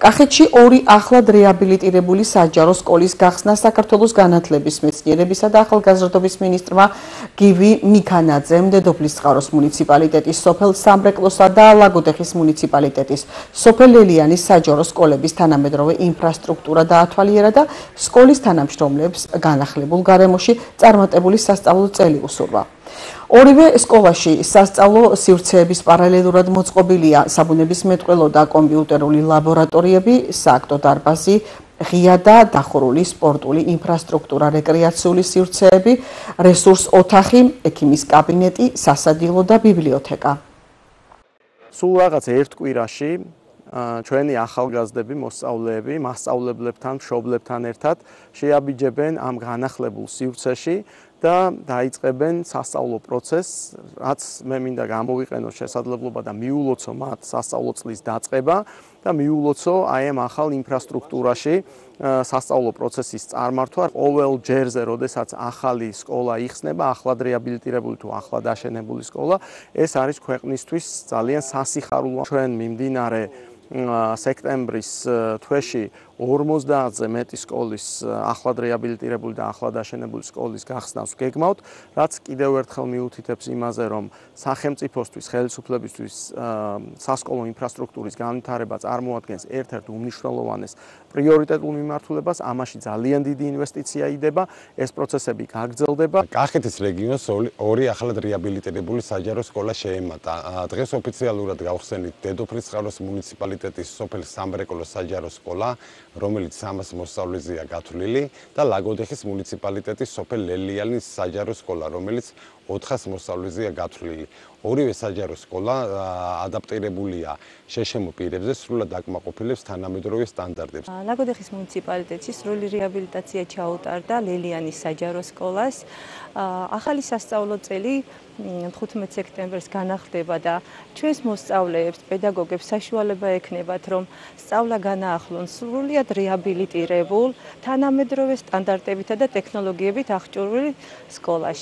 კახეთში ორი ახლად რეაბილიტირებული საჯარო სკოლის გახსნა საქართველოს განათლების მეცნიერებისა და ახალგაზრდობის მინისტრმა გივი მიქანაძემ დედოფლის წყაროს მუნიციპალიტეტის სოფელ სამრეკლოსა და ლაგოდეხის მუნიციპალიტეტის სოფელ ლელიანის საჯარო სკოლების თანამედროვე ინფრასტრუქტურა დაათვალიერა და სკოლის თანამშრომლებს განახლებულ გარემოში წარმატებული სასწავლო წელი უსურვა. ორივე სკოლაში სასწავლო სივრცეების პარალელურად მოწყობილია საბუნებისმეტყველო და კომპიუტერული ლაბორატორიები, სააქტო დარბაზი, ღია და დახურული სპორტული ინფრასტრუქტურა, რეკრეაციული სივრცეები, რესურს ოთახი, ექიმის კაბინეტი, სასადილო და ბიბლიოთეკა. სულ რაღაც ერთ კვირაში ჩვენი ახალგაზრდები, მოსწავლეები, მასწავლებლებთან, მშობლებთან ერთად შეაბიჯებენ ამ განახლებულ სივრცეში და დაიწყებენ სასწავლო პროცესს, რაც მე მინდა გამოვიყენოს შესაძლებლობა და მიულოცო მათ სასწავლო წლის დაწყება და მიულოცო აი ამ ახალ ინფრასტრუქტურაში სასწავლო პროცესის წარმართვა. ყოველ ჯერზე, როდესაც ახალი სკოლა იხსნება, ახლად რეაბილიტირებული თუ ახლად აშენებული სკოლა, ეს არის ქვეყნისთვის ძალიან სასიხარულო. ჩვენ მიმდინარე სექტემბრის თვეში 50-ზე მეტი სკოლის ახლად რეაბილიტირებული და ახლად აშენებული სკოლის გახსნას გეგმავთ, რაც კიდევ ერთხელ მიუთითებს იმაზე, რომ სახელმწიფოსთვის, ხელისუფლებისთვის სასკოლო ინფრასტრუქტურის განვითარება წარმოადგენს ერთ-ერთ უმნიშვნელოვანეს პრიორიტეტულ მიმართულებას, ამაში ძალიან დიდი ინვესტიცია იდება, ეს პროცესები გაგრძელდება. კახეთის რეგიონს ორი ახლად რეაბილიტირებული საჯარო სკოლა შეემატა. დღეს ოფიციალურად გავხსენით დედოფლის წყაროს მუნიციპალიტეტის სოფელ სამრეკლოს საჯარო სკოლა, რომელიც 300 მოსწავლეზეა გათვლილი და ლაგოდეხის მუნიციპალიტეტის სოფელ ლელიანის საჯარო სკოლა, რომელიც 400 მოსწავლეზეა გათვლილი. ორივე საჯარო სკოლა ადაპტირებულია შეშემო პირებზე, სრულად აკმაყოფილებს თანამედროვე სტანდარტებს. ლაგოდეხის მუნიციპალიტეტში სრული რეაბილიტაცია ჩაუტარდა ლელიანის საჯარო სკოლას. ახალი სასწავლო წელი 15 სექტემბერს განახლდება და ჩვენს მოსწავლეებს, პედაგოგებს საშუალება ექნებათ, რომ სწავლა განაახლონ სრულიად რეაბილიტირებულ, თანამედროვე სტანდარტებითა და ტექნოლოგიებით აღჭურვილ სკოლაში.